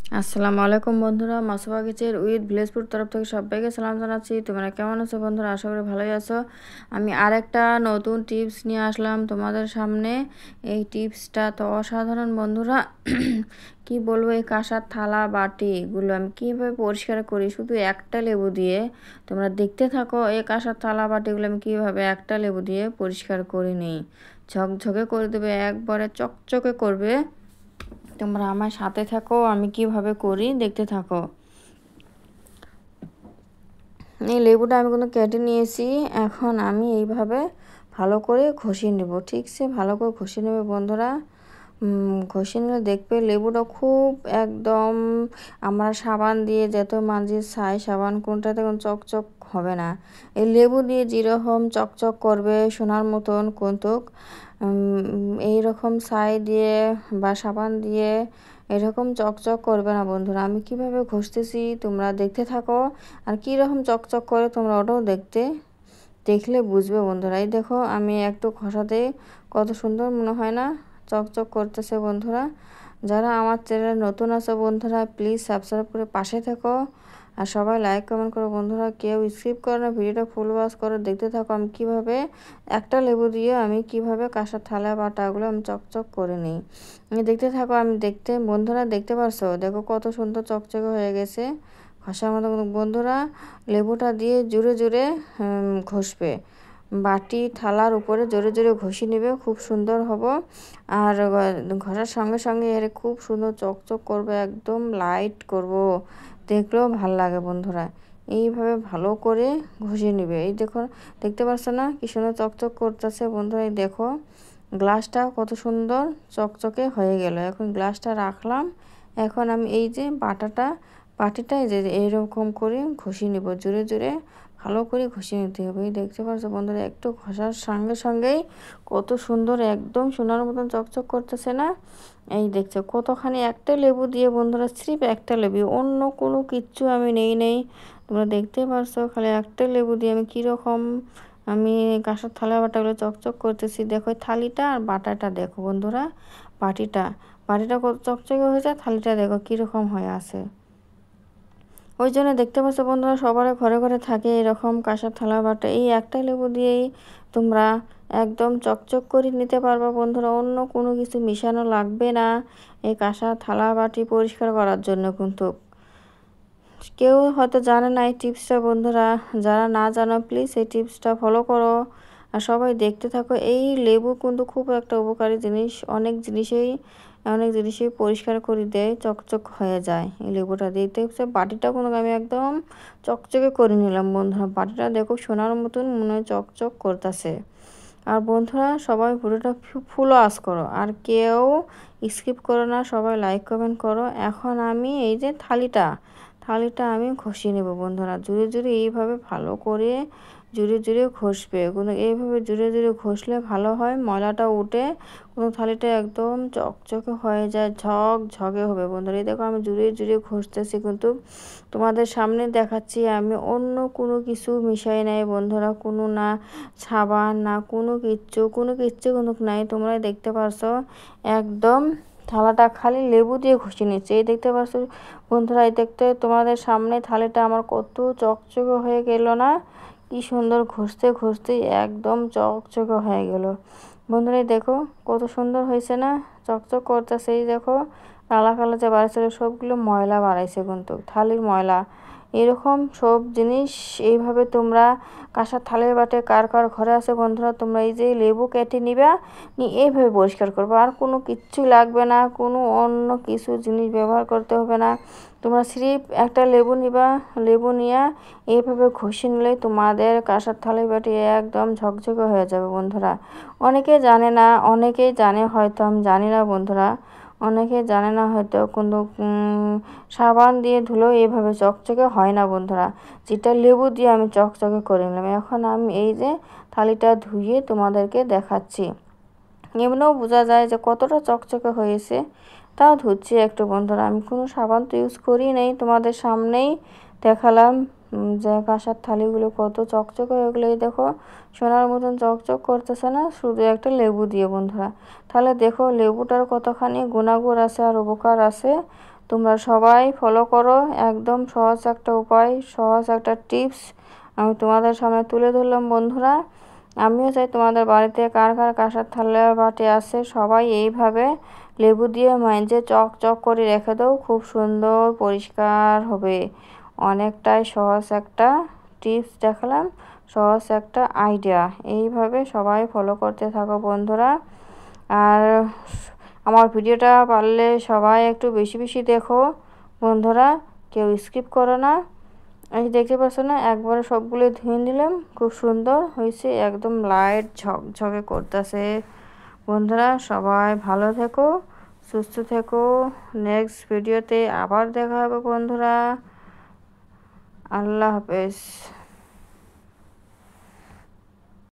আসসালামু আলাইকুম বন্ধুরা, মাসুবা কিচেন উইথ ভিলেজপুর তরফ থেকে সবাইকে সালাম জানাচ্ছি। তোমরা কেমন আছো বন্ধুরা? আশা করি ভালোই আছো। আমি আরেকটা নতুন টিপস নিয়ে আসলাম তোমাদের সামনে। এই টিপসটা তো অসাধারণ বন্ধুরা। কি বলবো, এই কাঁসার থালা বাটি এগুলো আমি কীভাবে পরিষ্কার করি শুধু একটা লেবু দিয়ে। তোমরা দেখতে থাকো এই কাঁসার থালা বাটিগুলো আমি কীভাবে একটা লেবু দিয়ে পরিষ্কার করে নিই। ঝকঝকে করে দেবে, একবারে চকচকে করবে। তোমরা আমার সাথে থাকো, আমি কিভাবে করি দেখতে থাকো। এই লেবুটা আমি কিন্তু কেটে নিয়েছি। এখন আমি এইভাবে ভালো করে ঘষে নেব। ঠিকছে, ভালো করে ঘষে নেবে বন্ধুরা। ঘষে নিলে দেখবে লেবুটা খুব একদম, আমরা সাবান দিয়ে যত মাজি ছাই সাবান কোনটাতে কোনো চকচক হবে না। এই লেবু দিয়ে যেরকম চকচক করবে সোনার মতন কৌতুক, এইরকম ছাই দিয়ে বা সাবান দিয়ে এরকম চকচক করবে না বন্ধুরা। আমি কিভাবে ঘষতেছি তোমরা দেখতে থাকো, আর কী রকম চকচক করে তোমরা ওটাও দেখলে বুঝবে বন্ধুরা। এই দেখো আমি একটু ঘষাতে কত সুন্দর মনে হয় না, চকচক করতেছে বন্ধুরা। যারা আমার চ্যানেলে নতুন আছে বন্ধুরা, প্লিজ সাবস্ক্রাইব করে পাশে থেকো, আর সবাই লাইক কমেন্ট করো বন্ধুরা। কেউ স্কিপ করো না, ভিডিওটা ফুল ওয়াচ করো, দেখতে থাকো আমি কিভাবে একটা লেবু দিয়ে আমি কিভাবে কাঁসার থালা বাটাগুলো আমি চকচক করে নিই। দেখতে থাকো, আমি বন্ধুরা দেখতে পারছো, দেখো কত সুন্দর চকচকে হয়ে গেছে ঘষার মতো বন্ধুরা। লেবুটা দিয়ে জুড়ে জুড়ে ঘষবে, বাটি থালার উপরে জোরে জোরে ঘষে নেবে, খুব সুন্দর হবে। আর ঘষার সঙ্গে সঙ্গে এর খুব সুন্দর চকচক করবে, একদম লাইট করব, দেখলেও ভাল লাগে বন্ধুরা। এইভাবে ভালো করে ঘষে নেবে। এই দেখো, দেখতে পাচ্ছ না কি সুন্দর চকচক করতেছে বন্ধুরা। এই দেখো গ্লাসটা কত সুন্দর চকচকে হয়ে গেল। এখন গ্লাসটা রাখলাম। এখন আমি এই যে বাটিটা এই যে এইরকম করে ঘষে নেব, জোরে জোরে ভালো করে ঘষে নিতে হবে। এই দেখতে পাচ্ছ বন্ধুরা, একটু ঘষার সঙ্গে সঙ্গেই কত সুন্দর একদম সোনার মতন চকচক করতেছে না। এই দেখছো কতখানি, একটা লেবু দিয়ে বন্ধুরা, স্রেফ একটা লেবু, অন্য কোনো কিচ্ছু আমি নেই। তোমরা দেখতে পারছো খালি একটা লেবু দিয়ে আমি কীরকম আমি কাঁসার থালা বাটাগুলো চকচক করতেছি। দেখো থালিটা আর বাটাটা দেখো বন্ধুরা, বাটিটা কত চকচকে হয়েছে, থালিটা দেখো কীরকম হয়ে আছে। ওই জন্য দেখতে পাচ্ছ বন্ধুরা, সবার ঘরে ঘরে থাকে এরকম কাঁসার থালা বাটা। এই একটা লেবু দিয়েই তোমরা একদম চকচক করে নিতে পারবা বন্ধুরা, অন্য কোনো কিছু মিশানো লাগবে না এই কাঁসার থালা বাটি পরিষ্কার করার জন্য। কিন্তু কেউ হয়তো জানে না এই টিপসটা বন্ধুরা, যারা না জানো প্লিজ এই টিপসটা ফলো করো, আর সবাই দেখতে থাকো। এই লেবু কিন্তু খুব একটা উপকারী জিনিস, অনেক জিনিসই পরিষ্কার করে দেয়, চকচক হয়ে যায় এই লেবুটা দিতে হচ্ছে। বাটিটা কিন্তু আমি একদম চকচকে করে নিলাম বন্ধুরা। বাটিটা দেখো সোনার মতন মনে হয় চকচক করতেছে। আর বন্ধুরা সবাই ভিডিওটা ফুল ওয়াচ করো, আর কেউ স্কিপ করো না, সবাই লাইক কমেন্ট করো। এখন আমি এই যে থালিটা আমি ঘষিয়ে নেব বন্ধুরা, জুড়ে জুড়ে এইভাবে ভালো করে জুড়ে জুড়ে ঘষবে। কোনো এইভাবে জুড়ে জুড়ে ঘষলে ভালো হয়, ময়লাটা উঠে কোনো থালিটা একদম চকচকে হয়ে যায়, ঝকঝকে হবে বন্ধুরা। এই দেখো আমি জুড়ে জুড়ে ঘষতেছি, কিন্তু তোমাদের সামনে দেখাচ্ছি আমি, অন্য কোনো কিছু মিশাই নাই বন্ধুরা, কোনো না সাবান না কোনো কিচ্ছু কিন্তু নাই। তোমরা দেখতে পারছো একদম থালাটা খালি লেবু দিয়ে ঘষে নিচ্ছে। এই দেখতে পাচ্ছ বন্ধুরা, এই দেখতে তোমাদের সামনে থালিটা আমার কত চকচকে হয়ে গেল না, কি সুন্দর ঘষতে ঘষতে একদম চকচকে হয়ে গেল বন্ধুরা। দেখো কত সুন্দর হয়েছে না, চকচক করতেছে। এই দেখো কালা কালা যে বাড়াইছিল সবগুলো ময়লা বাড়াইছে, কিন্তু থালির ময়লা। এরকম সব জিনিস এইভাবে তোমরা কাঁসার থালের বাটে কার কার ঘরে আছে বন্ধুরা, তোমরা এই যে লেবু কেটে নিবা, এইভাবে পরিষ্কার করবে। আর কোনো কিচ্ছু লাগবে না, কোনো অন্য কিছু জিনিস ব্যবহার করতে হবে না। তোমরা স্রেফ একটা লেবু নিবা, লেবু নিয়ে এইভাবে ঘষে নিলে তোমাদের কাঁসার থালের বাটি একদম ঝকঝকে হয়ে যাবে বন্ধুরা। অনেকেই জানে হয়তো, আমি জানি না বন্ধুরা, অনেকে জানে না হয়তো, কিন্তু সাবান দিয়ে ধুলেও এইভাবে চকচকে হয় না বন্ধুরা, যেটা লেবু দিয়ে আমি চকচকে করে নিলাম। এখন আমি এই যে থালিটা ধুয়ে তোমাদেরকে দেখাচ্ছি, এমনিও বোঝা যায় যে কতটা চকচকে হয়েছে। তাও ধুচ্ছি একটু বন্ধুরা, আমি কোনো সাবান তো ইউজ করি নাই, তোমাদের সামনেই দেখালাম যে কাঁসার থালিগুলো কত চকচকে হয়ে গেলো। এই দেখো সোনার মতন চকচক করতেছে না, শুধু একটা লেবু দিয়ে বন্ধুরা। তাহলে দেখো লেবুটার কতখানি গুণাগুণ আছে আর উপকার আছে, তোমরা সবাই ফলো করো। একদম সহজ একটা উপায়, সহজ একটা টিপস আমি তোমাদের সামনে তুলে ধরলাম বন্ধুরা। আমিও চাই তোমাদের বাড়িতে কার কার কাঁসার থালা বাটি আছে সবাই এইভাবে লেবু দিয়ে মেজে চক করে রেখে দাও, খুব সুন্দর পরিষ্কার হবে। অনেকটাই সহজ একটা টিপস দেখালাম, সহজ একটা আইডিয়া। এইভাবে সবাই ফলো করতে থাকো বন্ধুরা। আর আমার ভিডিওটা পারলে সবাই একটু বেশি বেশি দেখো বন্ধুরা, কেউ স্কিপ করো না। এই দেখতে পাচ্ছ না, একবারে সবগুলো ধুয়ে নিলাম, খুব সুন্দর হয়েছে, একদম লাইট ঝকঝকে করতেছে। বন্ধুরা সবাই ভালো থেকো, সুস্থ থেকো। নেক্সট ভিডিওতে আবার দেখা হবে বন্ধুরা। আল্লাহ হাফেজ।